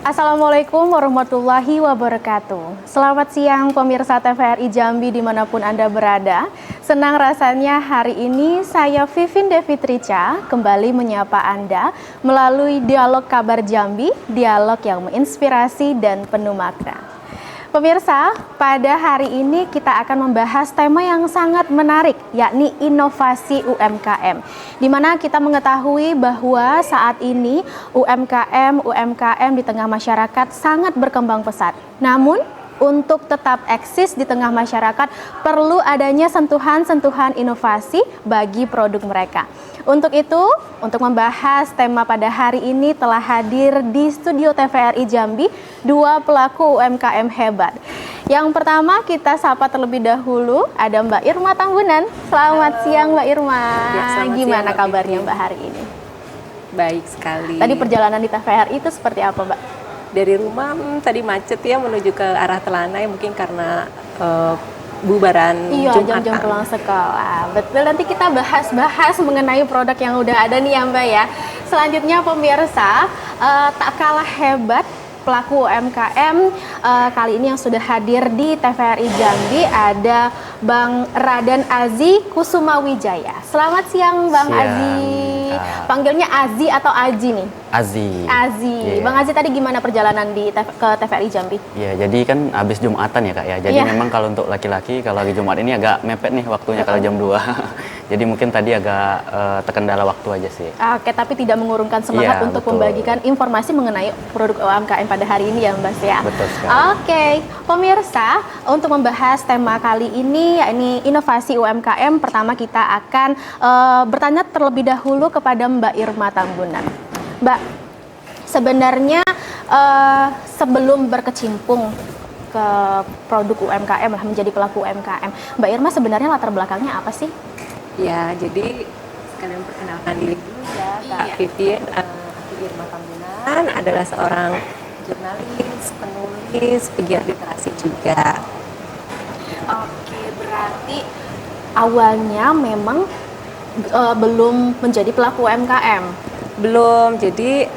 Assalamualaikum warahmatullahi wabarakatuh. Selamat siang pemirsa TVRI Jambi dimanapun Anda berada. Senang rasanya hari ini saya Vivin Devitrica kembali menyapa Anda melalui Dialog Kabar Jambi, dialog yang menginspirasi dan penuh makna. Pemirsa, pada hari ini kita akan membahas tema yang sangat menarik, yakni inovasi UMKM. Di mana kita mengetahui bahwa saat ini UMKM di tengah masyarakat sangat berkembang pesat. Namun, untuk tetap eksis di tengah masyarakat, perlu adanya sentuhan-sentuhan inovasi bagi produk mereka. Untuk itu, untuk membahas tema pada hari ini telah hadir di studio TVRI Jambi dua pelaku UMKM hebat. Yang pertama kita sapa terlebih dahulu ada Mbak Irma Tambunan. Selamat siang Mbak Irma. Ya, gimana siang, kabarnya Mbak hari ini? Baik sekali. Tadi perjalanan di TVRI itu seperti apa Mbak? Dari rumah tadi macet ya menuju ke arah Telanai mungkin karena bubaran Jumatan. Jam-jam pulang sekolah. Betul, nanti kita bahas mengenai produk yang udah ada nih ya Mbak ya. Selanjutnya pemirsa, tak kalah hebat pelaku UMKM kali ini yang sudah hadir di TVRI Jambi ada Bang Raden Azi Kusuma Wijaya. Selamat siang Bang Azi. Panggilnya Azi atau Aji nih? Azi. Azi. Yeah. Bang Azi tadi gimana perjalanan ke TVRI Jambi? Ya, jadi kan habis Jumatan ya Kak ya. Jadi memang kalau untuk laki-laki kalau lagi Jumat ini agak mepet nih waktunya kalau jam 2. Jadi mungkin tadi agak terkendala waktu aja sih. Oke, tapi tidak mengurungkan semangat untuk membagikan informasi mengenai produk UMKM pada hari ini ya Mbak ya. Betul sekali. Oke, pemirsa, untuk membahas tema kali ini yakni inovasi UMKM, pertama kita akan bertanya terlebih dahulu kepada Mbak Irma Tambunan. Mbak, sebenarnya sebelum berkecimpung ke produk UMKM lah, menjadi pelaku UMKM, Mbak Irma sebenarnya latar belakangnya apa sih? Ya, jadi sekalian perkenalkan diri dulu ya Kak Vivin. Irma Tambunan adalah seorang jurnalis, penulis, pegiat literasi juga. Oke, berarti awalnya memang belum menjadi pelaku UMKM. Belum, jadi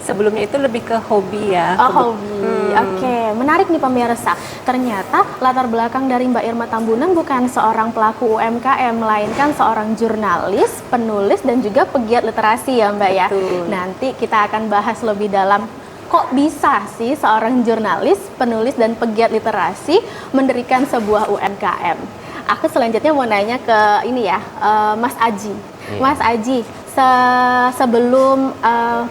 sebelumnya itu lebih ke hobi ya. Oh, hobi. Oke, menarik nih pemirsa. Ternyata latar belakang dari Mbak Irma Tambunan bukan seorang pelaku UMKM, melainkan seorang jurnalis, penulis, dan juga pegiat literasi ya Mbak ya. Betul. Nanti kita akan bahas lebih dalam kok bisa sih seorang jurnalis, penulis, dan pegiat literasi mendirikan sebuah UMKM. Aku selanjutnya mau nanya ke ini ya, Mas Aji. Mas Aji, sebelum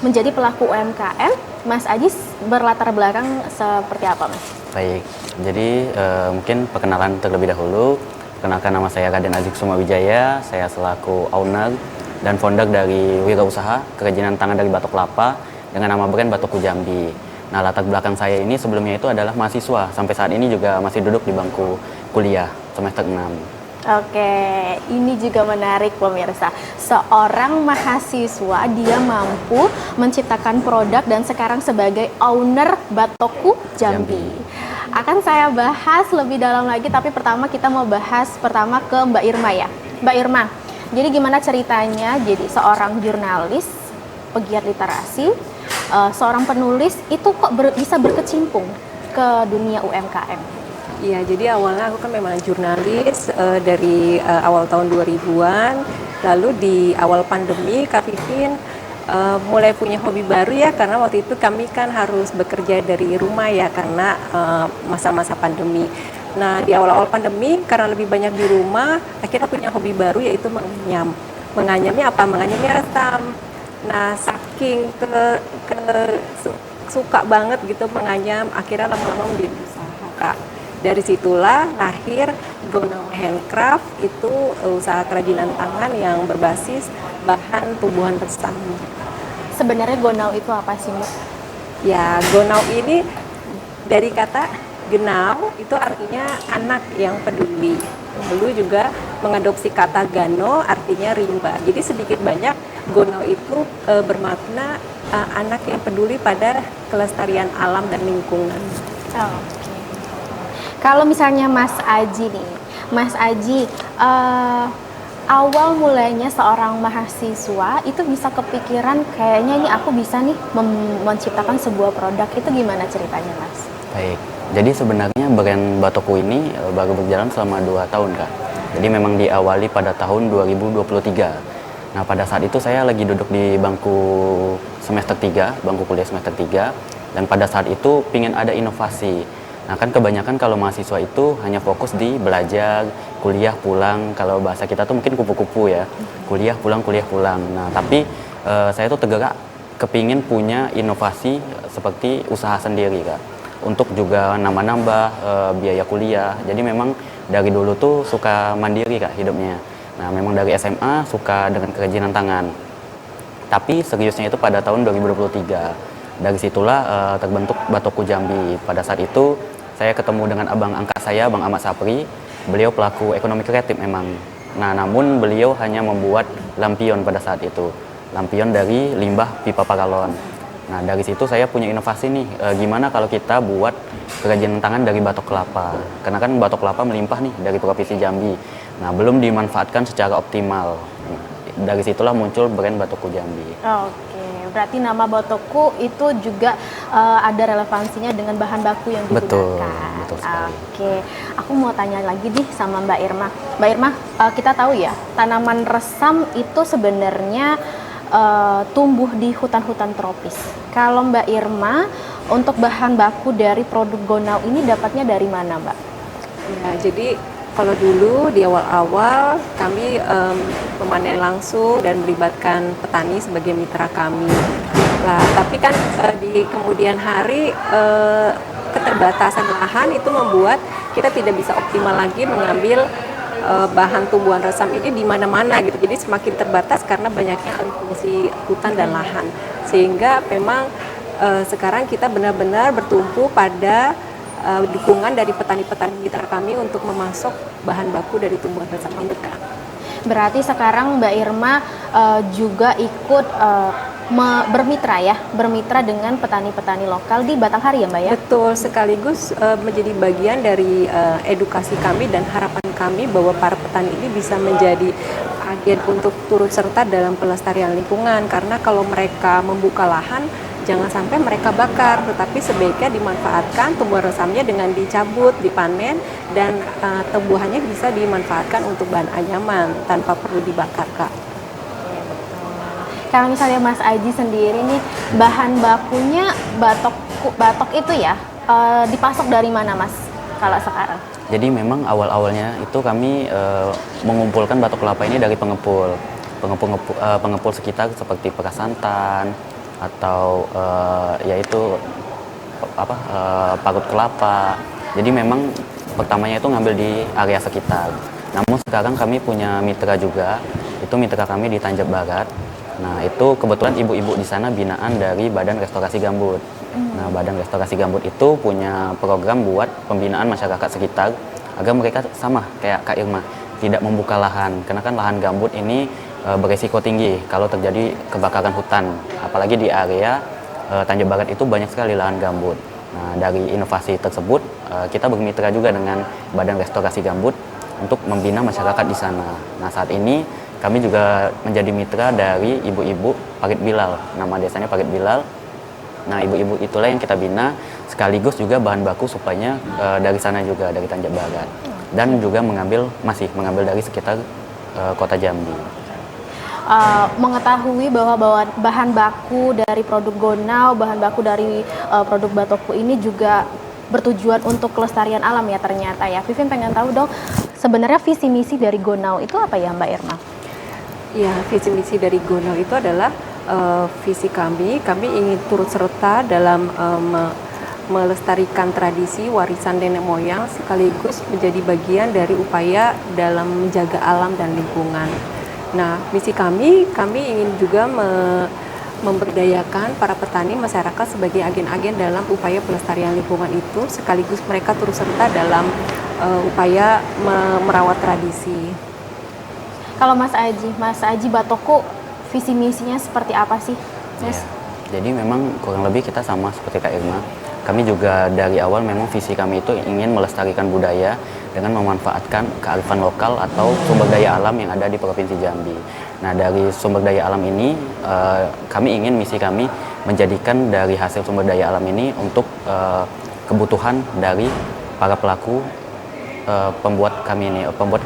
menjadi pelaku UMKM, Mas Aji berlatar belakang seperti apa, Mas? Baik, jadi mungkin perkenalan terlebih dahulu. Perkenalkan, nama saya Raden Azi Kusuma Wijaya. Saya selaku owner dan founder dari wirausaha kerajinan tangan dari batok kelapa dengan nama brand Batokku Jambi. Nah, latar belakang saya ini sebelumnya itu adalah mahasiswa. Sampai saat ini juga masih duduk di bangku kuliah semester 6. Oke, ini juga menarik pemirsa. Seorang mahasiswa dia mampu menciptakan produk dan sekarang sebagai owner Batokku Jambi. Akan saya bahas lebih dalam lagi, tapi pertama kita mau bahas pertama ke Mbak Irma ya. Mbak Irma, jadi gimana ceritanya jadi seorang jurnalis, pegiat literasi, seorang penulis itu kok bisa berkecimpung ke dunia UMKM? Iya, jadi awalnya aku kan memang jurnalis dari awal tahun 2000-an. Lalu di awal pandemi, Kak Vivin mulai punya hobi baru ya, karena waktu itu kami kan harus bekerja dari rumah ya, karena masa-masa pandemi. Nah, di awal-awal pandemi, karena lebih banyak di rumah, akhirnya punya hobi baru yaitu menganyam. Menganyamnya apa? Menganyamnya resam. Nah, saking suka banget gitu menganyam, akhirnya lama-lama menjadi usaha, Kak. Dari situlah lahir Gonau Handcraft, itu usaha kerajinan tangan yang berbasis bahan tumbuhan resam. Sebenarnya Gonau itu apa sih Mbak? Ya, Gonau ini dari kata Genau, itu artinya anak yang peduli. Lalu juga mengadopsi kata Gano, artinya rimba. Jadi sedikit banyak Gonau itu bermakna anak yang peduli pada kelestarian alam dan lingkungan. Oke. Kalau misalnya Mas Aji nih, Mas Aji awal mulainya seorang mahasiswa itu bisa kepikiran kayaknya ini aku bisa nih menciptakan sebuah produk, itu gimana ceritanya Mas? Baik, jadi sebenarnya brand Batokku ini baru berjalan selama 2 tahun Kak. Jadi memang diawali pada tahun 2023. Nah pada saat itu saya lagi duduk di bangku semester 3, bangku kuliah semester 3, dan pada saat itu pingin ada inovasi. Nah kan kebanyakan kalau mahasiswa itu hanya fokus di belajar, kuliah pulang, kalau bahasa kita tuh mungkin kupu-kupu ya, kuliah pulang, kuliah pulang. Nah tapi saya tuh tergerak kepingin punya inovasi seperti usaha sendiri Kak, untuk juga nambah-nambah biaya kuliah. Jadi memang dari dulu tuh suka mandiri Kak hidupnya. Nah memang dari SMA suka dengan kerajinan tangan. Tapi seriusnya itu pada tahun 2023. Dari situlah terbentuk Batokku Jambi. Pada saat itu saya ketemu dengan abang angkat saya, Bang Ahmad Sapri. Beliau pelaku ekonomi kreatif memang. Nah, namun beliau hanya membuat lampion pada saat itu. Lampion dari limbah pipa paralon. Nah, dari situ saya punya inovasi nih. Gimana kalau kita buat kerajinan tangan dari batok kelapa? Karena kan batok kelapa melimpah nih dari Provinsi Jambi. Nah, belum dimanfaatkan secara optimal. Dari situlah muncul brand Batokku Jambi. Oke, berarti nama Batokku itu juga ada relevansinya dengan bahan baku yang digunakan. Betul sekali. Oke, aku mau tanya lagi nih sama Mbak Irma. Mbak Irma, kita tahu ya, tanaman resam itu sebenarnya tumbuh di hutan-hutan tropis. Kalau Mbak Irma, untuk bahan baku dari produk Gonau ini dapatnya dari mana, Mbak? Ya, jadi kalau dulu di awal-awal kami memanen langsung dan melibatkan petani sebagai mitra kami. Nah, tapi kan di kemudian hari keterbatasan lahan itu membuat kita tidak bisa optimal lagi mengambil bahan tumbuhan resam ini di mana-mana gitu. Jadi semakin terbatas karena banyaknya fungsi hutan dan lahan. Sehingga memang sekarang kita benar-benar bertumpu pada dukungan dari petani-petani mitra kami untuk memasok bahan baku dari tumbuhan resam ini. Berarti sekarang Mbak Irma juga ikut bermitra dengan petani-petani lokal di Batanghari ya Mbak ya? Betul, sekaligus menjadi bagian dari edukasi kami dan harapan kami bahwa para petani ini bisa menjadi agen untuk turut serta dalam pelestarian lingkungan, karena kalau mereka membuka lahan jangan sampai mereka bakar, tetapi sebaiknya dimanfaatkan tumbuhan resamnya dengan dicabut, dipanen, dan tumbuhannya bisa dimanfaatkan untuk bahan anyaman tanpa perlu dibakar, Kak. Kalau misalnya Mas Aji sendiri nih, bahan bakunya batok itu ya, dipasok dari mana Mas kalau sekarang? Jadi memang awal-awalnya itu kami mengumpulkan batok kelapa ini dari pengepul sekitar seperti Pekasantan, atau yaitu parut kelapa. Jadi memang pertamanya itu ngambil di area sekitar. Namun sekarang kami punya mitra juga, itu mitra kami di Tanjab Barat. Nah itu kebetulan ibu-ibu di sana binaan dari Badan Restorasi Gambut. Nah Badan Restorasi Gambut itu punya program buat pembinaan masyarakat sekitar agar mereka sama kayak Kak Irma, tidak membuka lahan, karena kan lahan gambut ini beresiko tinggi kalau terjadi kebakaran hutan, apalagi di area Tanjung Barat itu banyak sekali lahan gambut. Nah, dari inovasi tersebut kita bermitra juga dengan Badan Restorasi Gambut untuk membina masyarakat di sana. Nah, saat ini kami juga menjadi mitra dari ibu-ibu Parit Bilal, nama desanya Parit Bilal. Nah, ibu-ibu itulah yang kita bina, sekaligus juga bahan baku supaya dari sana juga, dari Tanjung Barat, dan juga masih mengambil dari sekitar kota Jambi. Mengetahui bahwa bahan baku dari produk Gonau, bahan baku dari produk Batokku ini juga bertujuan untuk kelestarian alam ya ternyata ya. Vivin pengen tahu dong, sebenarnya visi misi dari Gonau itu apa ya Mbak Irma? Ya, visi misi dari Gonau itu adalah visi kami ingin turut serta dalam melestarikan tradisi warisan nenek moyang, sekaligus menjadi bagian dari upaya dalam menjaga alam dan lingkungan. Nah, misi kami ingin juga memberdayakan para petani masyarakat sebagai agen-agen dalam upaya pelestarian lingkungan itu, sekaligus mereka turut serta dalam upaya merawat tradisi. Kalau Mas Aji Batokku visi misinya seperti apa sih, Mas? Ya, jadi memang kurang lebih kita sama seperti Kak Irma. kami juga dari awal memang visi kami itu ingin melestarikan budaya dengan memanfaatkan kearifan lokal atau sumber daya alam yang ada di Provinsi Jambi. Nah, dari sumber daya alam ini, kami ingin misi kami menjadikan dari hasil sumber daya alam ini untuk kebutuhan dari para pelaku pembuat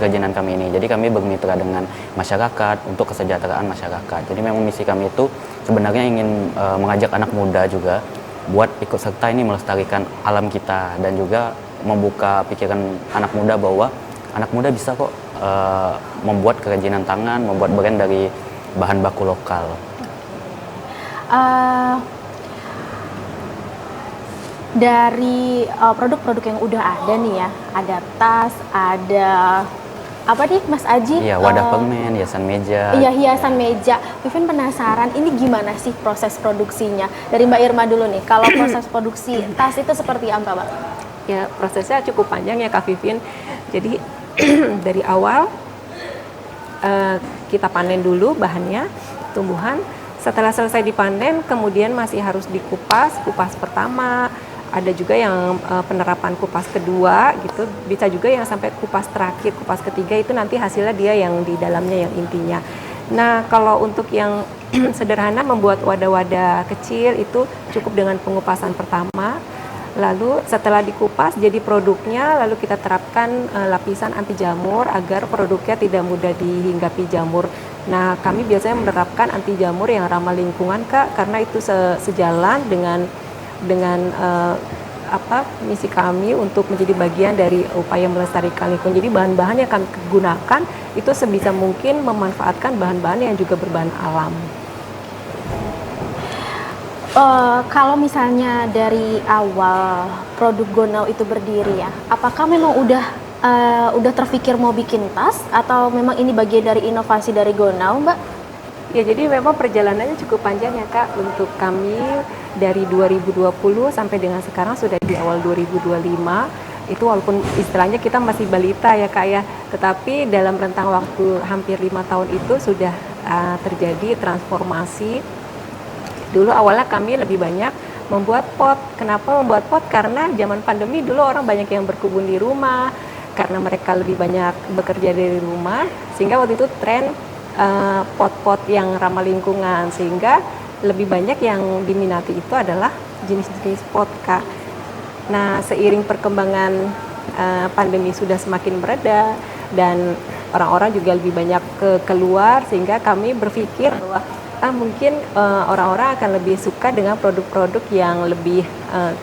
kerajinan kami ini. Jadi kami bermitra dengan masyarakat untuk kesejahteraan masyarakat. Jadi memang misi kami itu sebenarnya ingin mengajak anak muda juga buat ikut serta ini melestarikan alam kita dan juga membuka pikiran anak muda bahwa anak muda bisa kok membuat kerajinan tangan, membuat brand dari bahan baku lokal. Dari produk-produk yang udah ada nih ya, ada tas, ada apa nih Mas Aji? Iya, wadah permen, hiasan meja. Iya, hiasan meja. Vivin penasaran, ini gimana sih proses produksinya? Dari Mbak Irma dulu nih, kalau proses produksi tas itu seperti apa, Mbak? Ya, prosesnya cukup panjang ya Kak Vivin. Jadi dari awal kita panen dulu bahannya, tumbuhan. Setelah selesai dipanen, kemudian masih harus dikupas, kupas pertama. Ada juga yang penerapan kupas kedua gitu, bisa juga yang sampai kupas terakhir, kupas ketiga itu nanti hasilnya dia yang di dalamnya yang intinya. Nah, kalau untuk yang sederhana membuat wadah-wadah kecil itu cukup dengan pengupasan pertama. Lalu setelah dikupas jadi produknya, lalu kita terapkan lapisan anti jamur agar produknya tidak mudah dihinggapi jamur. Nah, kami biasanya menerapkan anti jamur yang ramah lingkungan Kak, karena itu sejalan dengan misi kami untuk menjadi bagian dari upaya melestarikan lingkungan. Jadi bahan-bahan yang kami gunakan itu sebisa mungkin memanfaatkan bahan-bahan yang juga berbahan alam. Kalau misalnya dari awal produk Gonau itu berdiri ya, apakah memang udah terpikir mau bikin tas atau memang ini bagian dari inovasi dari Gonau, Mbak? Ya, jadi memang perjalanannya cukup panjang ya Kak, untuk kami dari 2020 sampai dengan sekarang sudah di awal 2025. Itu walaupun istilahnya kita masih balita ya Kak ya, tetapi dalam rentang waktu hampir 5 tahun itu sudah terjadi transformasi. Dulu awalnya kami lebih banyak membuat pot. Kenapa membuat pot? Karena zaman pandemi dulu orang banyak yang berkebun di rumah, karena mereka lebih banyak bekerja dari rumah, sehingga waktu itu tren pot-pot yang ramah lingkungan, sehingga lebih banyak yang diminati itu adalah jenis-jenis pot Kak. Nah, seiring perkembangan pandemi sudah semakin mereda dan orang-orang juga lebih banyak keluar, sehingga kami berpikir bahwa mungkin orang-orang akan lebih suka dengan produk-produk yang lebih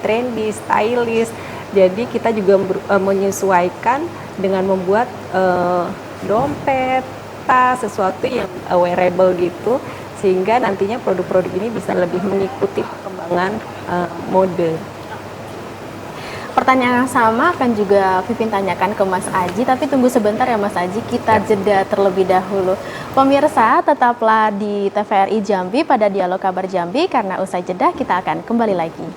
trendy, stylish. Jadi kita juga menyesuaikan dengan membuat dompet, tas, sesuatu yang wearable gitu, sehingga nantinya produk-produk ini bisa lebih mengikuti perkembangan mode. Pertanyaan yang sama akan juga Vivin tanyakan ke Mas Aji, tapi tunggu sebentar ya Mas Aji, kita jeda terlebih dahulu. Pemirsa, tetaplah di TVRI Jambi pada Dialog Kabar Jambi, karena usai jeda kita akan kembali lagi.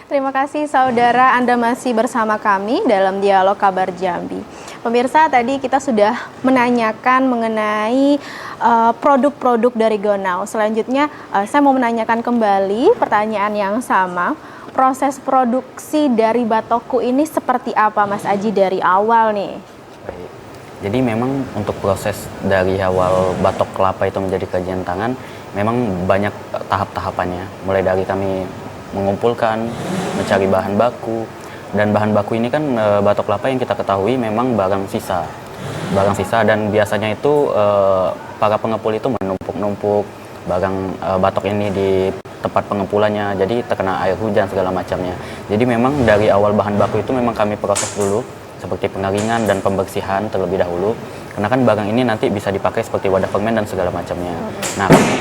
Terima kasih saudara, Anda masih bersama kami dalam Dialog Kabar Jambi. Pemirsa, tadi kita sudah menanyakan mengenai produk-produk dari Gonau. Selanjutnya saya mau menanyakan kembali pertanyaan yang sama. Proses produksi dari Batokku ini seperti apa Mas Aji dari awal nih? Baik. Jadi memang untuk proses dari awal batok kelapa itu menjadi kerajinan tangan memang banyak tahap-tahapannya. Mulai dari kami mengumpulkan, mencari bahan baku, dan bahan baku ini kan batok kelapa yang kita ketahui memang barang sisa dan biasanya itu para pengepul itu menumpuk-numpuk barang batok ini di tempat pengepulnya, jadi terkena air hujan segala macamnya. Jadi memang dari awal bahan baku itu memang kami proses dulu seperti pengeringan dan pembersihan terlebih dahulu, karena kan barang ini nanti bisa dipakai seperti wadah permen dan segala macamnya. Nah, kami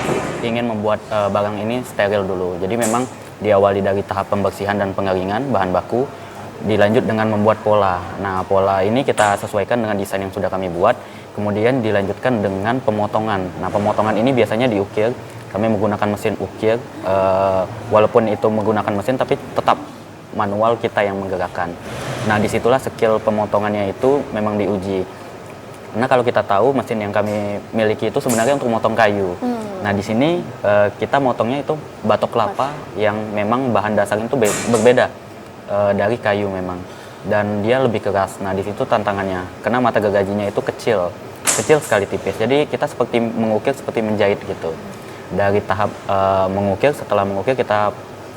ingin membuat barang ini steril dulu, jadi memang diawali dari tahap pembersihan dan pengeringan bahan baku, dilanjut dengan membuat pola. Nah, pola ini kita sesuaikan dengan desain yang sudah kami buat, kemudian dilanjutkan dengan pemotongan. Nah, pemotongan ini biasanya diukir, kami menggunakan mesin ukir, walaupun itu menggunakan mesin tapi tetap manual kita yang menggerakkan. Nah, disitulah skill pemotongannya itu memang diuji. Karena kalau kita tahu mesin yang kami miliki itu sebenarnya untuk motong kayu. Nah, di sini kita motongnya itu batok kelapa yang memang bahan dasarnya itu berbeda dari kayu memang. Dan dia lebih keras. Nah, di situ tantangannya. Karena mata gergajinya itu kecil sekali tipis. Jadi kita seperti mengukir, seperti menjahit gitu. Dari tahap mengukir, setelah mengukir kita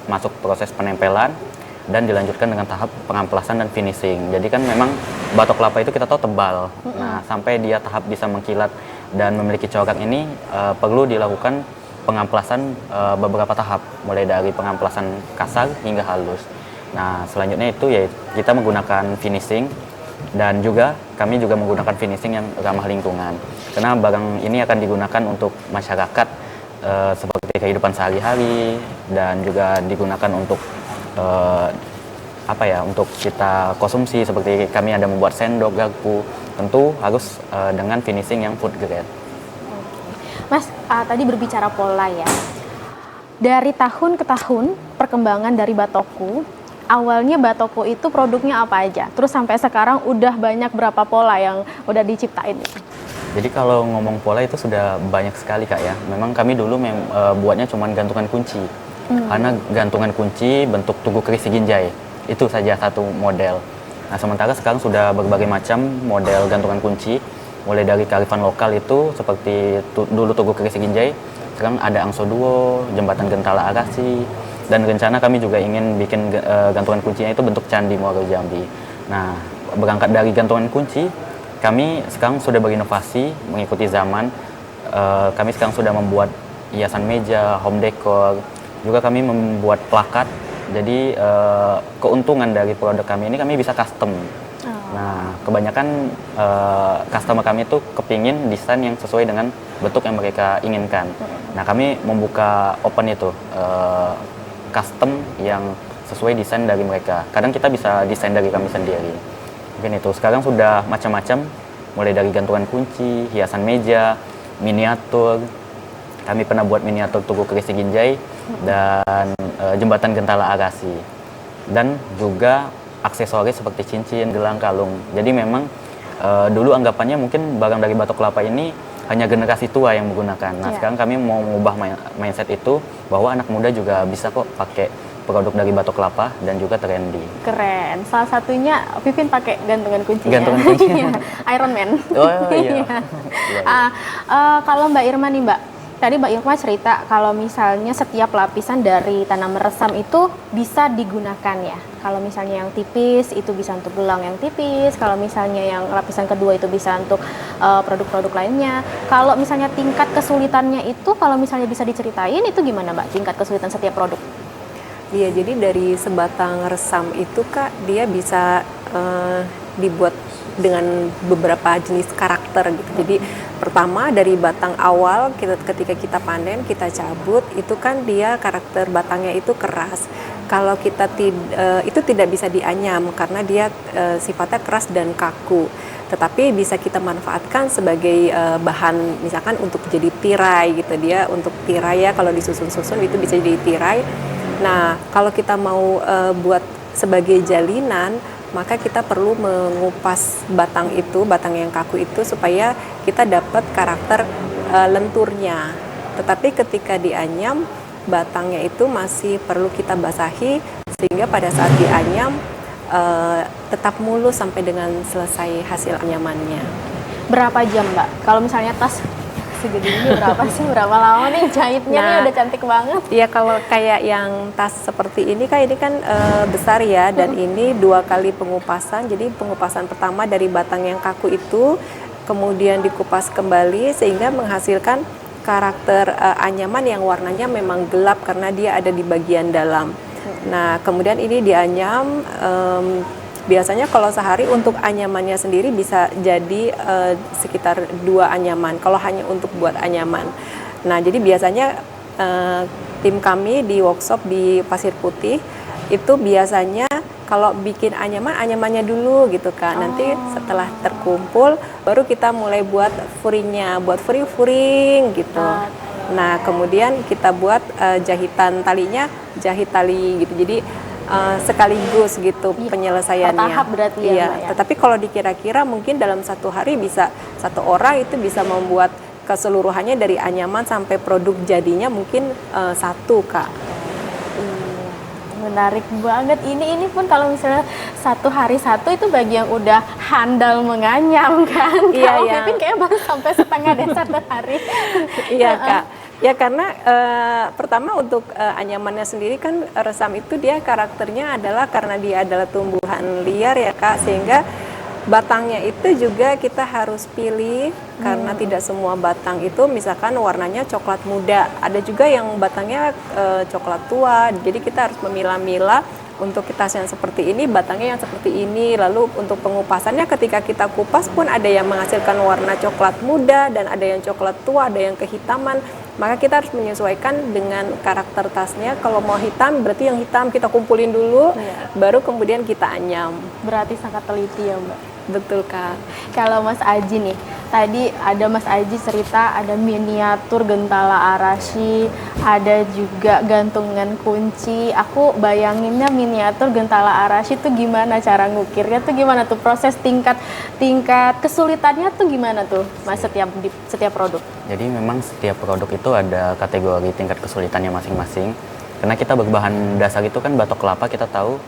masuk proses penempelan dan dilanjutkan dengan tahap pengamplasan dan finishing. Jadi kan memang batok kelapa itu kita tahu tebal. Nah, sampai dia tahap bisa mengkilat dan memiliki corak ini perlu dilakukan pengamplasan beberapa tahap, mulai dari pengamplasan kasar hingga halus. Nah, selanjutnya itu ya kita menggunakan finishing, dan juga kami juga menggunakan finishing yang ramah lingkungan. Karena barang ini akan digunakan untuk masyarakat seperti kehidupan sehari-hari, dan juga digunakan untuk untuk kita konsumsi, seperti kami ada membuat sendok, garpu, tentu harus dengan finishing yang food grade. Mas, tadi berbicara pola ya. Dari tahun ke tahun perkembangan dari Batokku, awalnya Batokku itu produknya apa aja? Terus sampai sekarang udah banyak berapa pola yang udah diciptain? Jadi kalau ngomong pola itu sudah banyak sekali Kak ya. Memang kami dulu buatnya cuma gantungan kunci. Karena gantungan kunci bentuk tugu kerisi ginjai. Itu saja satu model. Nah, sementara sekarang sudah berbagai macam model gantungan kunci. Mulai dari kearifan lokal itu seperti dulu tugu kerisi ginjai. Sekarang ada angso duo, jembatan gentala agasi. Dan rencana kami juga ingin bikin gantungan kuncinya itu bentuk candi Muaro Jambi. Nah, berangkat dari gantungan kunci, kami sekarang sudah berinovasi mengikuti zaman. Kami sekarang sudah membuat hiasan meja, home decor. Juga kami membuat plakat. Jadi keuntungan dari produk kami ini kami bisa custom. Nah, kebanyakan customer kami itu kepingin desain yang sesuai dengan bentuk yang mereka inginkan. Nah, kami membuka open itu custom yang sesuai desain dari mereka. Kadang kita bisa desain dari kami sendiri. Mungkin itu. Sekarang sudah macam-macam, mulai dari gantungan kunci, hiasan meja, miniatur. Kami pernah buat miniatur tugu kerisi ginjai dan jembatan gentala agasi. Dan juga aksesoris seperti cincin, gelang, kalung. Jadi memang dulu anggapannya mungkin barang dari batok kelapa ini hanya generasi tua yang menggunakan. Nah, sekarang kami mau mengubah mindset itu bahwa anak muda juga bisa kok pakai produk dari batok kelapa dan juga trendy. Keren. Salah satunya Vivin pakai gantungan kunci. Gantungan kunci. Iron Man. Oh iya. Kalau Mbak Irma nih Mbak, tadi Mbak Irma cerita kalau misalnya setiap lapisan dari tanah meresam itu bisa digunakan ya. Kalau misalnya yang tipis itu bisa untuk gelang yang tipis, kalau misalnya yang lapisan kedua itu bisa untuk produk-produk lainnya. Kalau misalnya tingkat kesulitannya itu, kalau misalnya bisa diceritain itu gimana Mbak, tingkat kesulitan setiap produk? Iya, jadi dari sebatang resam itu Kak, dia bisa dibuat dengan beberapa jenis karakter gitu. Jadi pertama dari batang awal ketika kita panen, kita cabut, itu kan dia karakter batangnya itu keras. Kalau kita itu tidak bisa dianyam karena dia sifatnya keras dan kaku. Tetapi bisa kita manfaatkan sebagai bahan misalkan untuk jadi tirai gitu. Dia untuk tirai ya, kalau disusun-susun itu bisa jadi tirai. Nah, kalau kita mau buat sebagai jalinan, maka kita perlu mengupas batang yang kaku itu supaya kita dapat karakter lenturnya. Tetapi ketika dianyam, batangnya itu masih perlu kita basahi sehingga pada saat dianyam tetap mulus sampai dengan selesai hasil anyamannya. Berapa jam Mbak? Kalau misalnya tas segede ini berapa lama nih jahitnya? Nih udah cantik banget. Iya, kalau kayak yang tas seperti ini kan besar ya, dan ini 2 kali pengupasan. Jadi pengupasan pertama dari batang yang kaku itu kemudian dikupas kembali sehingga menghasilkan karakter anyaman yang warnanya memang gelap karena dia ada di bagian dalam. Nah, kemudian ini dianyam. Biasanya kalau sehari untuk anyamannya sendiri bisa jadi sekitar 2 anyaman kalau hanya untuk buat anyaman. Nah, jadi biasanya tim kami di workshop di Pasir Putih itu biasanya kalau bikin anyamannya dulu gitu kan. Nanti setelah terkumpul baru kita mulai buat furingnya, buat furing gitu. Nah, kemudian kita buat jahitan talinya, jahit tali gitu. Jadi sekaligus gitu penyelesaiannya. Bertahap berarti ya, Iya, Mbak, ya? tetapi kalau dikira-kira mungkin dalam satu hari bisa satu orang itu bisa membuat keseluruhannya dari anyaman sampai produk jadinya mungkin satu, Kak. Menarik banget. Ini pun kalau misalnya satu hari satu itu bagi yang udah handal menganyam kan. Iya, Kalau iya. Pipin kayak baru sampai setengah deh satu hari. Iya, Kak. Ya karena pertama untuk anyamannya sendiri kan resam itu dia karakternya adalah karena dia adalah tumbuhan liar ya, Kak, sehingga batangnya itu juga kita harus pilih karena tidak semua batang itu misalkan warnanya coklat muda. Ada juga yang batangnya coklat tua. Jadi kita harus memilah-milah untuk kita yang seperti ini, batangnya yang seperti ini. Lalu untuk pengupasannya ketika kita kupas pun ada yang menghasilkan warna coklat muda dan ada yang coklat tua, ada yang kehitaman. Maka kita harus menyesuaikan dengan karakter tasnya. Kalau mau hitam berarti yang hitam kita kumpulin dulu, baru kemudian kita anyam. Berarti sangat teliti ya, Mbak. Betul, Kak. Kalau Mas Aji nih, tadi ada Mas Aji cerita ada miniatur gentala arashi, ada juga gantungan kunci. Aku bayanginnya miniatur gentala arashi itu gimana cara ngukirnya tuh gimana tuh proses tingkat kesulitannya tuh gimana tuh Mas setiap produk? Jadi memang setiap produk itu ada kategori tingkat kesulitannya masing-masing. Karena kita berbahan dasar itu kan batok kelapa, kita tahu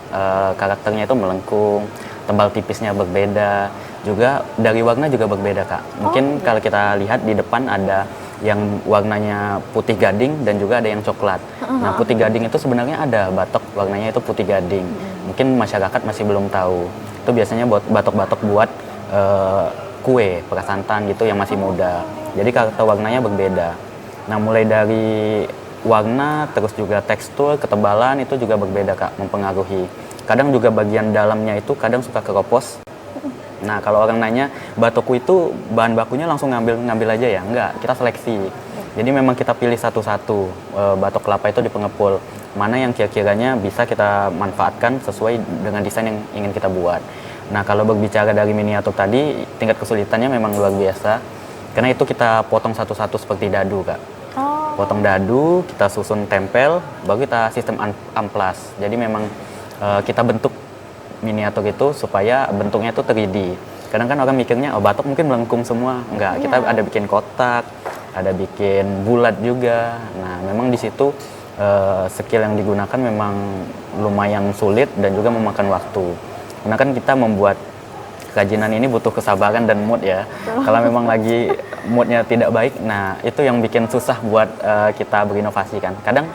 karakternya itu melengkung, tebal tipisnya berbeda, juga dari warna juga berbeda, Kak. Mungkin kalau kita lihat di depan ada yang warnanya putih gading dan juga ada yang coklat. Nah, putih gading itu sebenarnya ada batok warnanya itu putih gading. Mungkin masyarakat masih belum tahu. Itu biasanya buat batok-batok buat kue, perasantan gitu yang masih muda. Jadi karakter warnanya berbeda. Nah, mulai dari warna, terus juga tekstur, ketebalan itu juga berbeda, Kak, mempengaruhi. Kadang juga bagian dalamnya itu kadang suka keropos. Nah, kalau orang nanya, batokku itu bahan bakunya langsung ngambil aja ya? Enggak, kita seleksi. Jadi memang kita pilih satu-satu batok kelapa itu di pengepul. Mana yang kira-kiranya bisa kita manfaatkan sesuai dengan desain yang ingin kita buat. Nah, kalau berbicara dari miniatur tadi, tingkat kesulitannya memang luar biasa. Karena itu kita potong satu-satu seperti dadu, Kak. Potong dadu, kita susun tempel, baru kita sistem amplas. Jadi memang kita bentuk miniatur itu supaya bentuknya itu 3D. Kadang kan orang mikirnya, oh batok mungkin melengkung semua. Enggak, kita ada bikin kotak, ada bikin bulat juga. Nah, memang di situ skill yang digunakan memang lumayan sulit dan juga memakan waktu. Karena kan kita membuat kerajinan ini butuh kesabaran dan mood ya. Kalau memang lagi moodnya tidak baik, nah itu yang bikin susah buat kita berinovasi kan. Kadang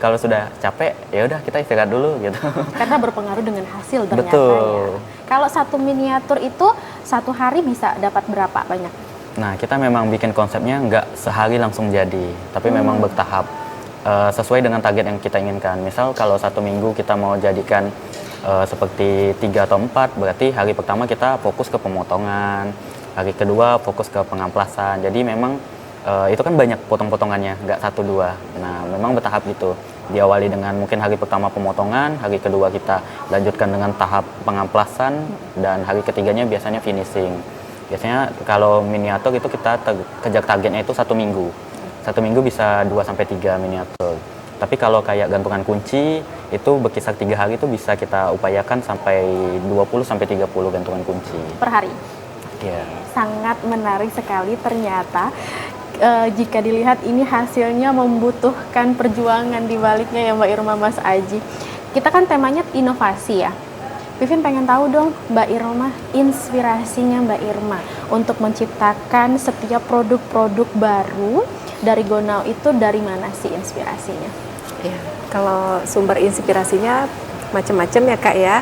kalau sudah capek, ya udah kita istirahat dulu gitu. Karena berpengaruh dengan hasil ternyata. Betul. Ya. Kalau satu miniatur itu satu hari bisa dapat berapa banyak? Nah, kita memang bikin konsepnya nggak sehari langsung jadi, tapi memang bertahap sesuai dengan target yang kita inginkan. Misal kalau satu minggu kita mau jadikan seperti 3 atau 4, berarti hari pertama kita fokus ke pemotongan, hari kedua fokus ke pengamplasan. Jadi memang itu kan banyak potong-potongannya, nggak 1-2. Nah, memang bertahap gitu. Diawali dengan mungkin hari pertama pemotongan, hari kedua kita lanjutkan dengan tahap pengamplasan, dan hari ketiganya biasanya finishing. Biasanya kalau miniatur itu kita kejar targetnya itu 1 minggu. 1 minggu bisa 2-3 miniatur. Tapi kalau kayak gantungan kunci itu berkisar 3 hari itu bisa kita upayakan sampai 20-30 gantungan kunci Per hari? Iya. Sangat menarik sekali ternyata. Jika dilihat ini hasilnya membutuhkan perjuangan di baliknya ya Mbak Irma, Mas Aji. Kita kan temanya inovasi ya. Pipin pengen tahu dong Mbak Irma, inspirasinya Mbak Irma untuk menciptakan setiap produk-produk baru dari Gonau itu dari mana sih inspirasinya? Ya, kalau sumber inspirasinya macam-macam ya, Kak ya.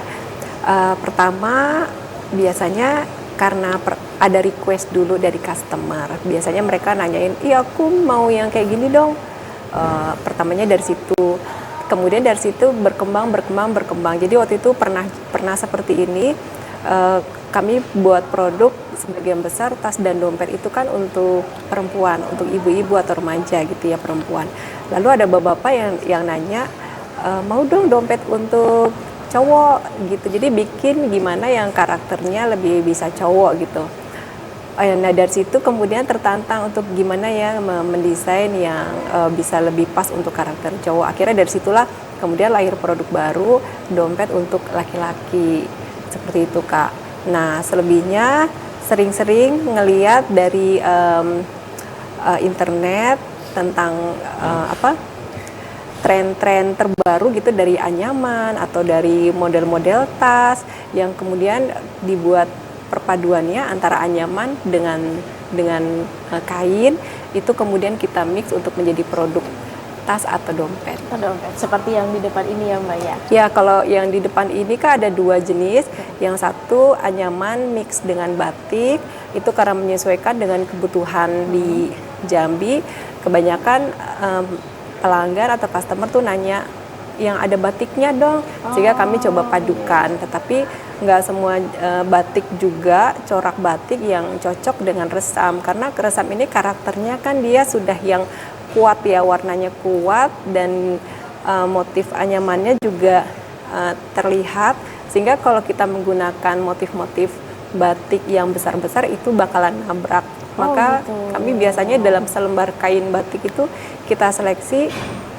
Pertama biasanya karena ada request dulu dari customer. Biasanya mereka nanyain, iya aku mau yang kayak gini dong. Pertamanya dari situ. Kemudian dari situ berkembang. Jadi waktu itu pernah seperti ini. Kami buat produk sebagian besar tas dan dompet itu kan untuk perempuan, untuk ibu-ibu atau remaja gitu ya, perempuan. Lalu ada bapak-bapak yang nanya, mau dong dompet untuk cowok gitu. Jadi bikin gimana yang karakternya lebih bisa cowok gitu. Nah dari situ kemudian tertantang untuk gimana ya mendesain yang bisa lebih pas untuk karakter cowok. Akhirnya dari situlah kemudian lahir produk baru, dompet untuk laki-laki. Seperti itu, Kak. Nah, selebihnya sering-sering ngeliat dari internet tentang tren-tren terbaru gitu dari anyaman atau dari model-model tas yang kemudian dibuat perpaduannya antara anyaman dengan kain, itu kemudian kita mix untuk menjadi produk tas atau dompet. Dompet seperti yang di depan ini ya Mbak ya. Ya, kalau yang di depan ini kan ada dua jenis. Yang satu anyaman mix dengan batik, itu karena menyesuaikan dengan kebutuhan di Jambi. Kebanyakan pelanggan atau customer tuh nanya yang ada batiknya dong, sehingga kami coba padukan. Tetapi nggak semua batik juga corak batik yang cocok dengan resam, karena resam ini karakternya kan dia sudah yang kuat ya, warnanya kuat dan motif anyamannya juga terlihat, sehingga kalau kita menggunakan motif-motif batik yang besar-besar itu bakalan nabrak. Maka gitu. kami biasanya dalam selembar kain batik itu kita seleksi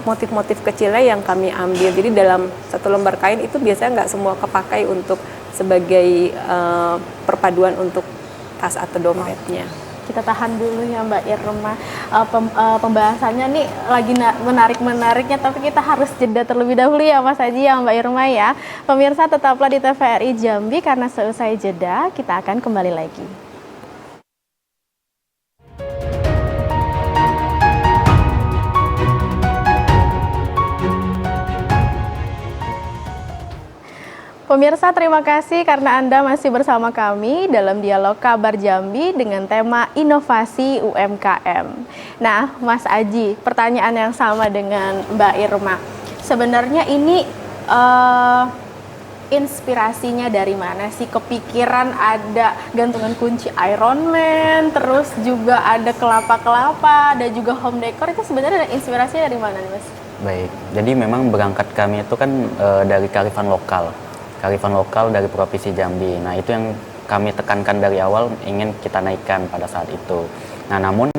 motif-motif kecilnya yang kami ambil. Jadi dalam satu lembar kain itu biasanya nggak semua kepakai untuk sebagai perpaduan untuk tas atau dompetnya. Kita tahan dulu ya Mbak Irma, pembahasannya nih lagi menarik-menariknya, tapi kita harus jeda terlebih dahulu ya Mas Haji ya Mbak Irma ya. Pemirsa tetaplah di TVRI Jambi, karena seusai jeda kita akan kembali lagi. Pemirsa, terima kasih karena Anda masih bersama kami dalam dialog Kabar Jambi dengan tema inovasi UMKM. Nah, Mas Aji, pertanyaan yang sama dengan Mbak Irma. Sebenarnya ini inspirasinya dari mana sih? Kepikiran ada gantungan kunci Iron Man, terus juga ada kelapa-kelapa, ada juga home decor, itu sebenarnya inspirasinya dari mana nih Mas? Baik, jadi memang berangkat kami itu kan dari kearifan lokal dari Provinsi Jambi. Nah, itu yang kami tekankan dari awal, ingin kita naikkan pada saat itu. Nah, namun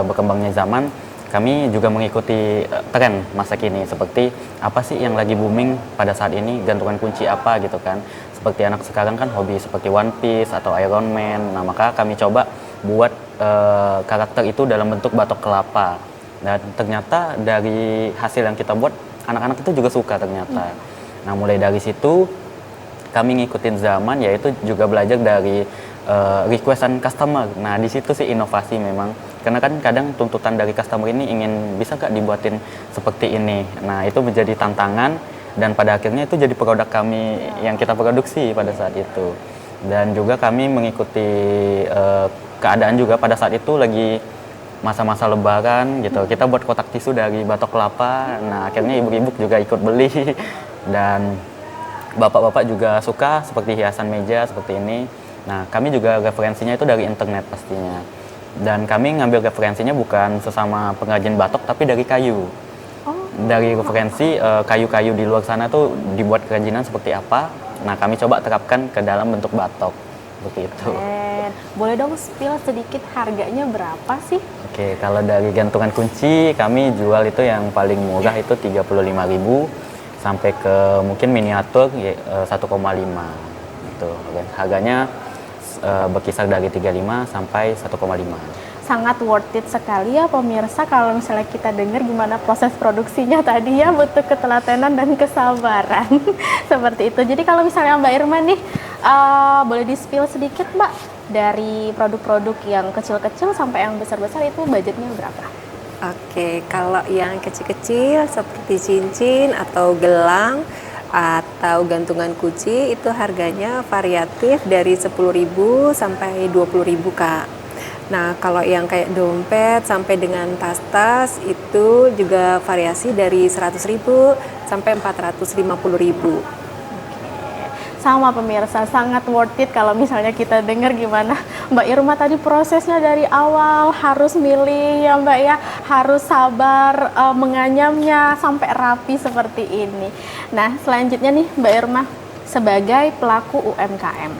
berkembangnya zaman, kami juga mengikuti tren masa kini, seperti apa sih yang lagi booming pada saat ini, gantungan kunci apa gitu kan. Seperti anak sekarang kan hobi seperti One Piece atau Iron Man. Nah, maka kami coba buat karakter itu dalam bentuk batok kelapa. Dan ternyata dari hasil yang kita buat, anak-anak itu juga suka ternyata. Nah, mulai dari situ kami ngikutin zaman, yaitu juga belajar dari requestan customer. Nah, di situ sih inovasi memang. Karena kan kadang tuntutan dari customer ini ingin bisa nggak dibuatin seperti ini. Nah, itu menjadi tantangan dan pada akhirnya itu jadi produk kami yang kita produksi pada saat itu. Dan juga kami mengikuti keadaan juga pada saat itu lagi masa-masa lebaran gitu. Kita buat kotak tisu dari batok kelapa. Nah, akhirnya ibu-ibu juga ikut beli dan bapak-bapak juga suka seperti hiasan meja seperti ini. Nah, kami juga referensinya itu dari internet pastinya. Dan kami ngambil referensinya bukan sesama pengrajin batok, tapi dari kayu. Dari referensi kayu-kayu di luar sana tuh dibuat kerajinan seperti apa. Nah, kami coba terapkan ke dalam bentuk batok. Seperti itu. Boleh dong spill sedikit harganya berapa sih? Oke, kalau dari gantungan kunci kami jual itu yang paling murah itu 35.000. Sampai ke mungkin miniatur 1,5 itu harganya berkisar dari 35 sampai 1,5. Sangat worth it sekali ya pemirsa, kalau misalnya kita dengar gimana proses produksinya tadi ya, butuh ketelatenan dan kesabaran. Seperti itu. Jadi kalau misalnya Mbak Irma nih boleh di-spill sedikit Mbak, dari produk-produk yang kecil-kecil sampai yang besar-besar itu budgetnya berapa? Oke, kalau yang kecil-kecil seperti cincin atau gelang atau gantungan kunci itu harganya variatif dari 10.000 sampai 20.000 Kak. Nah, kalau yang kayak dompet sampai dengan tas-tas itu juga variasi dari 100.000 sampai 450.000. Sama pemirsa, sangat worth it kalau misalnya kita dengar gimana Mbak Irma tadi prosesnya dari awal, harus milih ya Mbak ya, harus sabar menganyamnya sampai rapi seperti ini. Nah, selanjutnya nih Mbak Irma, sebagai pelaku UMKM,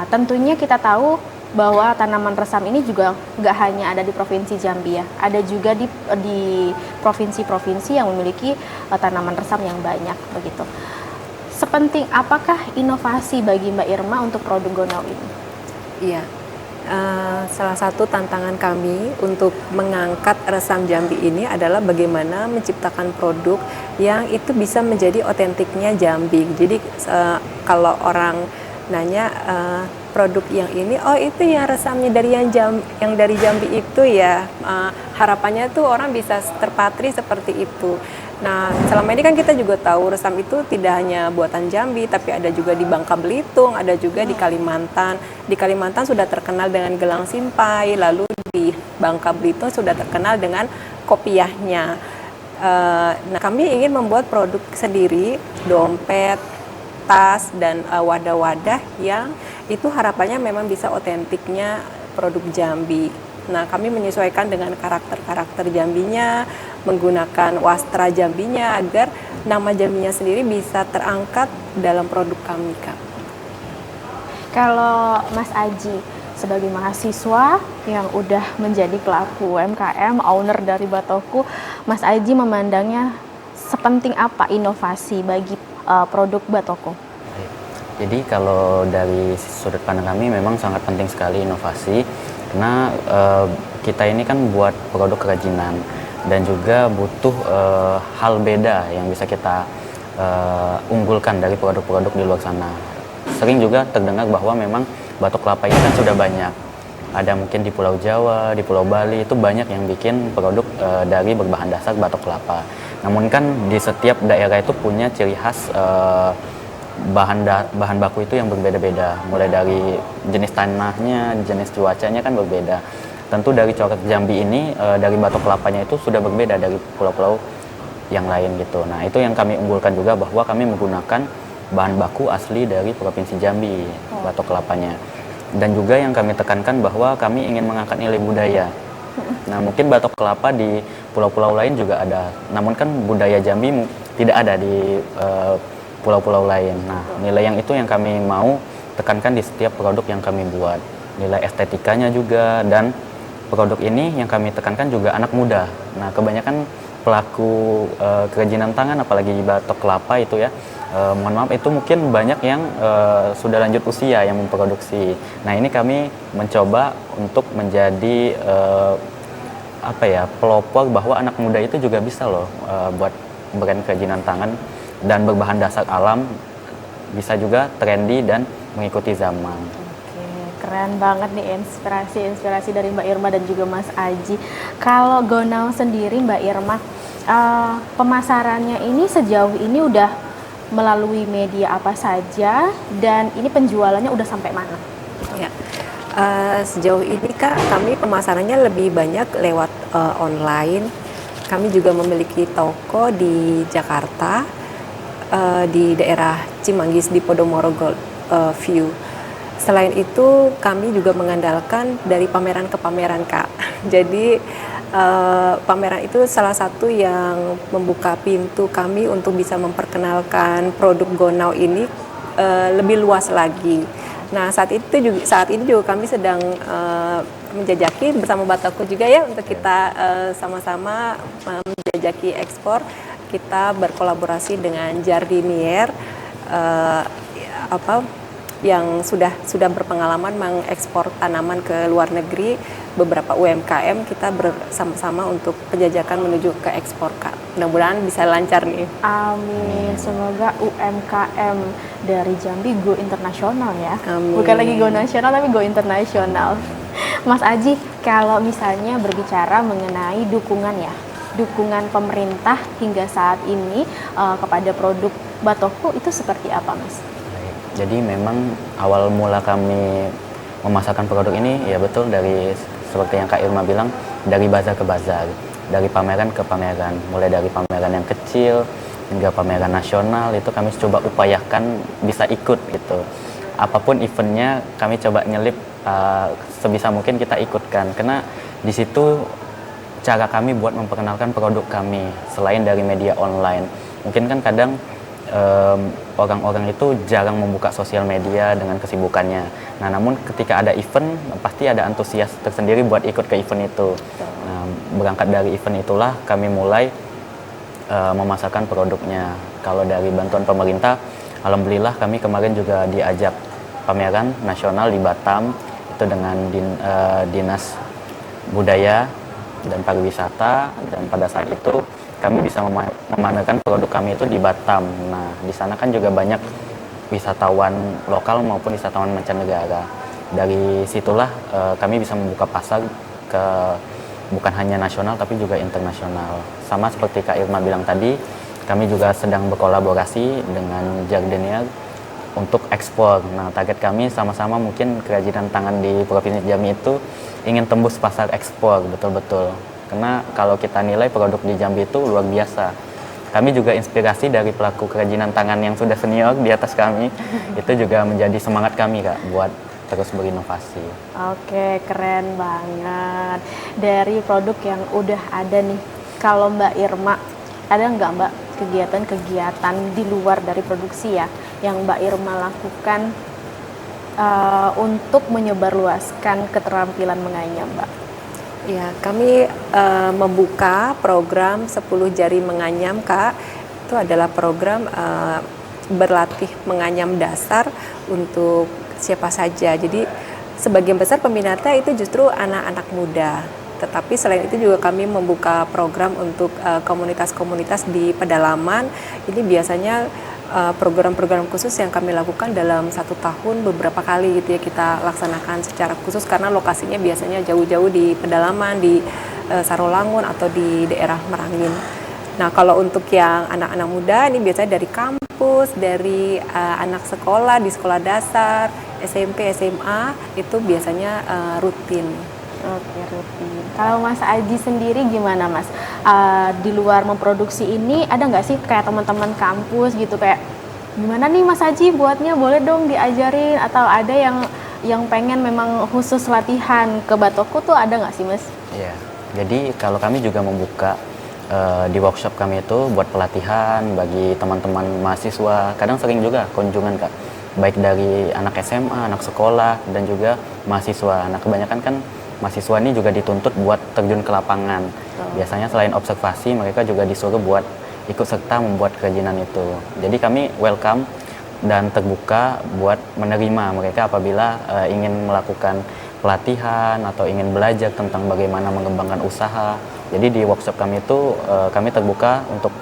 tentunya kita tahu bahwa tanaman resam ini juga nggak hanya ada di Provinsi Jambi ya, ada juga di provinsi-provinsi yang memiliki tanaman resam yang banyak begitu. Sepenting apakah inovasi bagi Mbak Irma untuk produk Gonau ini? Iya. Salah satu tantangan kami untuk mengangkat resam Jambi ini adalah bagaimana menciptakan produk yang itu bisa menjadi otentiknya Jambi. Jadi kalau orang nanya produk yang ini, oh itu yang resamnya dari yang dari Jambi itu ya, harapannya tuh orang bisa terpatri seperti itu. Nah, selama ini kan kita juga tahu resam itu tidak hanya buatan Jambi, tapi ada juga di Bangka Belitung, ada juga di Kalimantan. Di Kalimantan sudah terkenal dengan gelang simpai, lalu di Bangka Belitung sudah terkenal dengan kopiahnya. Nah, kami ingin membuat produk sendiri, dompet, tas, dan wadah-wadah yang itu harapannya memang bisa otentiknya produk Jambi. Nah, kami menyesuaikan dengan karakter-karakter Jambinya, menggunakan wastra Jambinya agar nama Jambinya sendiri bisa terangkat dalam produk kami, Kak. Kalau Mas Aji sebagai mahasiswa yang udah menjadi pelaku UMKM, owner dari Batoku, Mas Aji memandangnya sepenting apa inovasi bagi produk Batoku? Jadi kalau dari sudut pandang kami memang sangat penting sekali inovasi, karena kita ini kan buat produk kerajinan dan juga butuh hal beda yang bisa kita unggulkan dari produk-produk di luar sana. Sering juga terdengar bahwa memang batok kelapa ini kan sudah banyak. Ada mungkin di Pulau Jawa, di Pulau Bali itu banyak yang bikin produk dari berbahan dasar batok kelapa. Namun kan di setiap daerah itu punya ciri khas bahan baku itu yang berbeda-beda, mulai dari jenis tanahnya, jenis cuacanya kan berbeda. Tentu dari corak Jambi ini dari batok kelapanya itu sudah berbeda dari pulau-pulau yang lain gitu. Nah, itu yang kami unggulkan juga, bahwa kami menggunakan bahan baku asli dari Provinsi Jambi, batok kelapanya. Dan juga yang kami tekankan bahwa kami ingin mengangkat nilai budaya. Nah, mungkin batok kelapa di pulau-pulau lain juga ada, namun kan budaya Jambi tidak ada di pulau-pulau lain. Nah, nilai yang itu yang kami mau tekankan di setiap produk yang kami buat. Nilai estetikanya juga, dan produk ini yang kami tekankan juga anak muda. Nah, kebanyakan pelaku kerajinan tangan, apalagi batok kelapa itu ya, mohon maaf itu mungkin banyak yang sudah lanjut usia yang memproduksi. Nah, ini kami mencoba untuk menjadi pelopor bahwa anak muda itu juga bisa loh buat brand kerajinan tangan dan berbahan dasar alam, bisa juga trendy dan mengikuti zaman. Oke, keren banget nih inspirasi dari Mbak Irma dan juga Mas Aji. Kalau Gonau sendiri Mbak Irma, pemasarannya ini sejauh ini udah melalui media apa saja, dan ini penjualannya udah sampai mana? Ya. Sejauh ini Kak, kami pemasarannya lebih banyak lewat online. Kami juga memiliki toko di Jakarta, di daerah Cimanggis di Podomoro Gold View. Selain itu kami juga mengandalkan dari pameran ke pameran, Kak. Jadi pameran itu salah satu yang membuka pintu kami untuk bisa memperkenalkan produk Gonau ini lebih luas lagi. Nah, saat ini juga kami sedang menjajaki bersama Batoku juga ya, untuk kita sama-sama menjajaki ekspor. Kita berkolaborasi dengan Jardinier yang sudah berpengalaman mengekspor tanaman ke luar negeri. Beberapa UMKM kita bersama-sama untuk penjajakan menuju ke ekspor, Kak. Mudah-mudahan bisa lancar nih. Amin. Semoga UMKM dari Jambi go internasional ya. Amin. Bukan lagi go nasional tapi go internasional. Mas Aji, kalau misalnya berbicara mengenai dukungan pemerintah hingga saat ini kepada produk Batoku itu seperti apa, Mas? Jadi memang awal mula kami memasarkan produk ini ya betul dari seperti yang Kak Irma bilang, dari bazar ke bazar, dari pameran ke pameran, mulai dari pameran yang kecil hingga pameran nasional, itu kami coba upayakan bisa ikut gitu. Apapun eventnya kami coba nyelip sebisa mungkin kita ikutkan, karena di situ cara kami buat memperkenalkan produk kami selain dari media online. Mungkin kan kadang orang-orang itu jarang membuka sosial media dengan kesibukannya. Nah, namun ketika ada event, pasti ada antusias tersendiri buat ikut ke event itu. Nah, berangkat dari event itulah kami mulai memasarkan produknya. Kalau dari bantuan pemerintah, alhamdulillah kami kemarin juga diajak pameran nasional di Batam, itu dengan Dinas Budaya dan Pariwisata, dan pada saat itu kami bisa memamerkan produk kami itu di Batam. Nah, di sana kan juga banyak wisatawan lokal maupun wisatawan mancanegara. Dari situlah kami bisa membuka pasar ke bukan hanya nasional tapi juga internasional. Sama seperti Kak Irma bilang tadi, kami juga sedang berkolaborasi dengan Jardinier untuk ekspor. Nah, target kami sama-sama mungkin kerajinan tangan di Provinsi Jambi itu ingin tembus pasar ekspor betul-betul. Karena kalau kita nilai produk di Jambi itu luar biasa. Kami juga inspirasi dari pelaku kerajinan tangan yang sudah senior di atas kami. Itu juga menjadi semangat kami, Kak, buat terus berinovasi. Oke, keren banget. Dari produk yang udah ada nih, kalau Mbak Irma, ada nggak Mbak kegiatan-kegiatan di luar dari produksi ya, yang Mbak Irma lakukan untuk menyebarluaskan keterampilan menganyam, Mbak? Ya, kami membuka program 10 jari menganyam, Kak. Itu adalah program berlatih menganyam dasar untuk siapa saja. Jadi sebagian besar peminatnya itu justru anak-anak muda. Tetapi selain itu juga kami membuka program untuk komunitas-komunitas di pedalaman. Ini biasanya program-program khusus yang kami lakukan dalam 1 tahun beberapa kali gitu ya, kita laksanakan secara khusus karena lokasinya biasanya jauh-jauh di pedalaman, di Sarolangun atau di daerah Merangin. Nah, kalau untuk yang anak-anak muda ini biasanya dari kampus, dari anak sekolah di sekolah dasar, SMP, SMA itu biasanya rutin. Oke, rutin. Kalau Mas Aji sendiri gimana, Mas? Di luar memproduksi ini ada nggak sih kayak teman-teman kampus gitu, kayak gimana nih Mas Aji buatnya, boleh dong diajarin, atau ada yang pengen memang khusus latihan ke Batoku tuh, ada nggak sih, Mas? Iya. Jadi kalau kami juga membuka di workshop kami itu buat pelatihan bagi teman-teman mahasiswa. Kadang sering juga kunjungan, Kak, baik dari anak SMA, anak sekolah, dan juga mahasiswa. Nah, kebanyakan kan mahasiswa ini juga dituntut buat terjun ke lapangan. Biasanya selain observasi, mereka juga disuruh buat ikut serta membuat kerajinan itu. Jadi kami welcome dan terbuka buat menerima mereka apabila ingin melakukan pelatihan atau ingin belajar tentang bagaimana mengembangkan usaha. Jadi di workshop kami itu kami terbuka untuk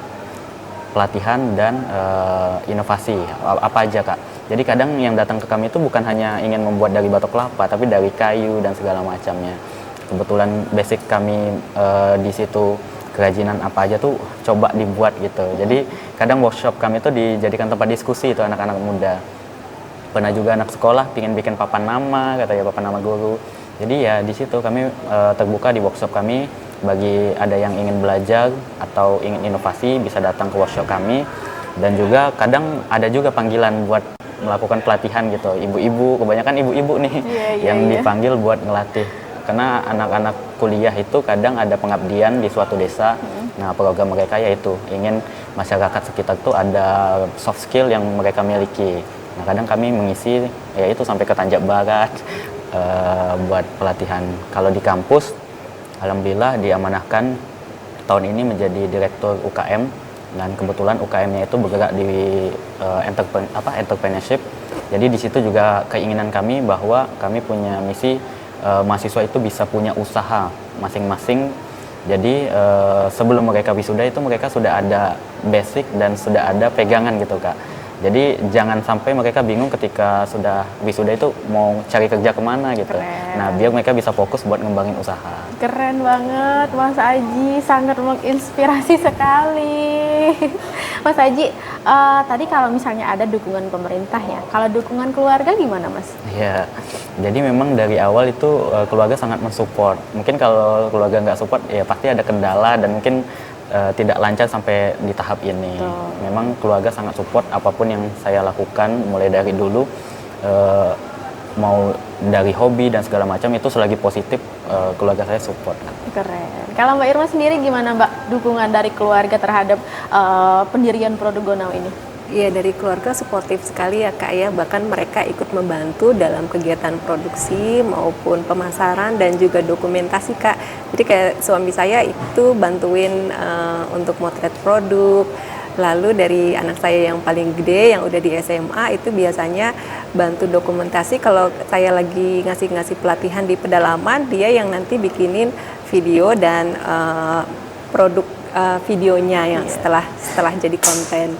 pelatihan dan inovasi apa aja, Kak. Jadi kadang yang datang ke kami itu bukan hanya ingin membuat dari batok kelapa, tapi dari kayu dan segala macamnya. Kebetulan basic kami di situ kerajinan apa aja tuh coba dibuat gitu. Jadi kadang workshop kami itu dijadikan tempat diskusi itu anak-anak muda. Pernah juga anak sekolah pingin bikin papan nama, katanya papan nama guru. Jadi ya di situ kami terbuka di workshop kami bagi ada yang ingin belajar atau ingin inovasi bisa datang ke workshop kami. Dan juga kadang ada juga panggilan buat melakukan pelatihan gitu, ibu-ibu, kebanyakan ibu-ibu nih yang dipanggil buat ngelatih. Karena anak-anak kuliah itu kadang ada pengabdian di suatu desa. Nah, program mereka yaitu ingin masyarakat sekitar tuh ada soft skill yang mereka miliki. Nah, kadang kami mengisi yaitu sampai ke Tanjak Barat buat pelatihan. Kalau di kampus, alhamdulillah diamanahkan tahun ini menjadi direktur UKM. Dan kebetulan UKM-nya itu bergerak di entrepreneurship. Jadi di situ juga keinginan kami bahwa kami punya misi mahasiswa itu bisa punya usaha masing-masing. Jadi sebelum mereka wisuda itu mereka sudah ada basic dan sudah ada pegangan gitu, Kak. Jadi jangan sampai mereka bingung ketika sudah wisuda itu mau cari kerja kemana gitu. Keren. Nah, biar mereka bisa fokus buat ngembangin usaha. Keren banget Mas Aji, sangat menginspirasi sekali. Mas Aji, tadi kalau misalnya ada dukungan pemerintah ya, kalau dukungan keluarga gimana, Mas? Iya, jadi memang dari awal itu keluarga sangat mensupport. Mungkin kalau keluarga nggak support ya pasti ada kendala dan mungkin tidak lancar sampai di tahap ini. Memang keluarga sangat support apapun yang saya lakukan mulai dari dulu, mau dari hobi dan segala macam itu selagi positif keluarga saya support. Keren. Kalau Mbak Irma sendiri gimana, Mbak, dukungan dari keluarga terhadap pendirian produk Gonau ini? Iya, dari keluarga suportif sekali ya Kak ya, bahkan mereka ikut membantu dalam kegiatan produksi maupun pemasaran dan juga dokumentasi Kak. Jadi kayak suami saya itu bantuin untuk motret produk, lalu dari anak saya yang paling gede yang udah di SMA itu biasanya bantu dokumentasi. Kalau saya lagi ngasih pelatihan di pedalaman, dia yang nanti bikinin video dan produk videonya yang setelah jadi konten.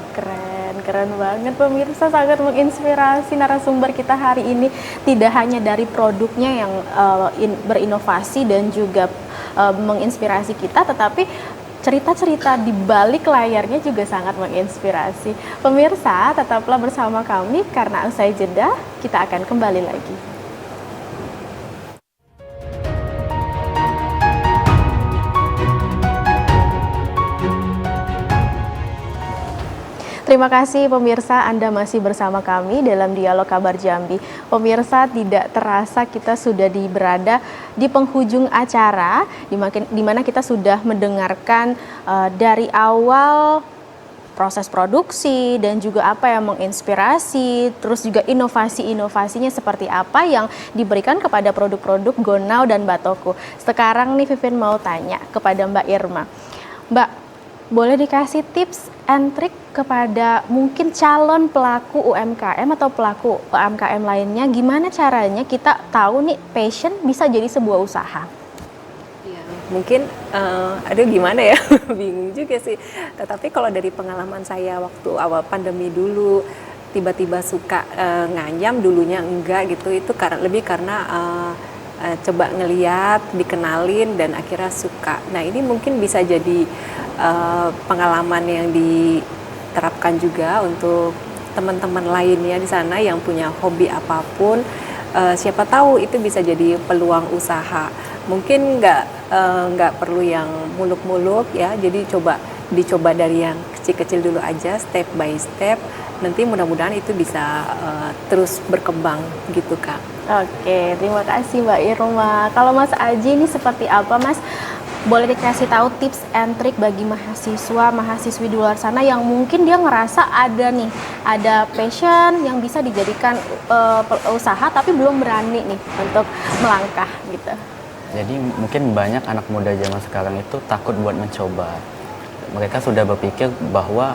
Keren banget pemirsa, sangat menginspirasi narasumber kita hari ini. Tidak hanya dari produknya yang berinovasi dan juga menginspirasi kita, tetapi cerita-cerita di balik layarnya juga sangat menginspirasi. Pemirsa, tetaplah bersama kami karena usai jeda kita akan kembali lagi. Terima kasih pemirsa, Anda masih bersama kami dalam Dialog Kabar Jambi. Pemirsa, tidak terasa kita sudah berada di penghujung acara, di mana kita sudah mendengarkan dari awal proses produksi dan juga apa yang menginspirasi, terus juga inovasi-inovasinya seperti apa yang diberikan kepada produk-produk Gonau dan Batoko. Sekarang nih Vivin mau tanya kepada Mbak Irma. Mbak, boleh dikasih tips and trik kepada mungkin calon pelaku UMKM atau pelaku UMKM lainnya, gimana caranya kita tahu nih passion bisa jadi sebuah usaha? Ya, mungkin aduh gimana ya, bingung juga sih. Tetapi kalau dari pengalaman saya waktu awal pandemi dulu, tiba-tiba suka nganyam, dulunya enggak gitu, itu lebih karena coba ngeliat, dikenalin dan akhirnya suka. Nah ini mungkin bisa jadi pengalaman yang diterapkan juga untuk teman-teman lainnya di sana yang punya hobi apapun. Siapa tahu itu bisa jadi peluang usaha. Mungkin nggak perlu yang muluk-muluk ya. Jadi dicoba dari yang kecil-kecil dulu aja, step by step. Nanti mudah-mudahan itu bisa terus berkembang gitu Kak. Oke, terima kasih Mbak Irma. Kalau Mas Aji ini seperti apa Mas? Boleh dikasih tahu tips and trik bagi mahasiswi di luar sana yang mungkin dia ngerasa ada passion yang bisa dijadikan usaha tapi belum berani nih untuk melangkah gitu. Jadi mungkin banyak anak muda zaman sekarang itu takut buat mencoba. Mereka sudah berpikir bahwa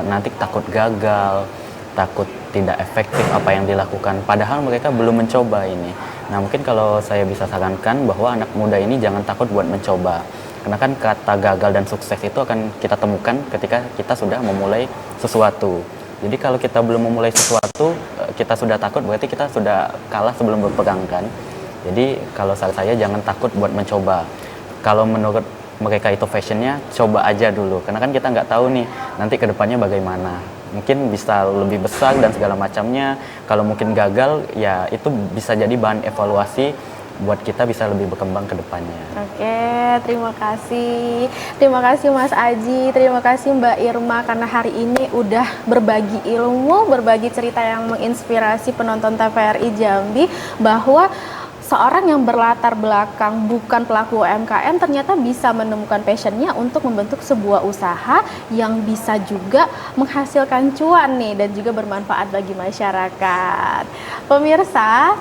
nanti takut gagal, takut tidak efektif apa yang dilakukan, padahal mereka belum mencoba ini. Nah mungkin kalau saya bisa sarankan bahwa anak muda ini jangan takut buat mencoba, karena kan kata gagal dan sukses itu akan kita temukan ketika kita sudah memulai sesuatu. Jadi kalau kita belum memulai sesuatu, kita sudah takut, berarti kita sudah kalah sebelum berpegang kan. Jadi kalau saya jangan takut buat mencoba. Kalau menurut mereka itu fashionnya, coba aja dulu, karena kan kita nggak tahu nih nanti kedepannya bagaimana. Mungkin bisa lebih besar dan segala macamnya. Kalau mungkin gagal, ya itu bisa jadi bahan evaluasi buat kita bisa lebih berkembang ke depannya. Oke, terima kasih. Terima kasih Mas Aji, terima kasih Mbak Irma karena hari ini udah berbagi ilmu, berbagi cerita yang menginspirasi penonton TVRI Jambi bahwa seorang yang berlatar belakang bukan pelaku UMKM ternyata bisa menemukan passionnya untuk membentuk sebuah usaha yang bisa juga menghasilkan cuan nih dan juga bermanfaat bagi masyarakat. Pemirsa,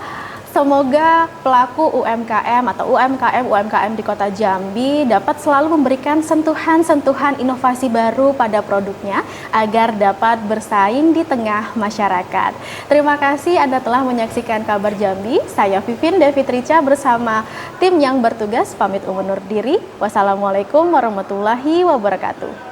semoga pelaku UMKM atau UMKM di Kota Jambi dapat selalu memberikan sentuhan-sentuhan inovasi baru pada produknya agar dapat bersaing di tengah masyarakat. Terima kasih Anda telah menyaksikan Kabar Jambi. Saya Vivin Devitrica bersama tim yang bertugas pamit undur diri. Wassalamualaikum warahmatullahi wabarakatuh.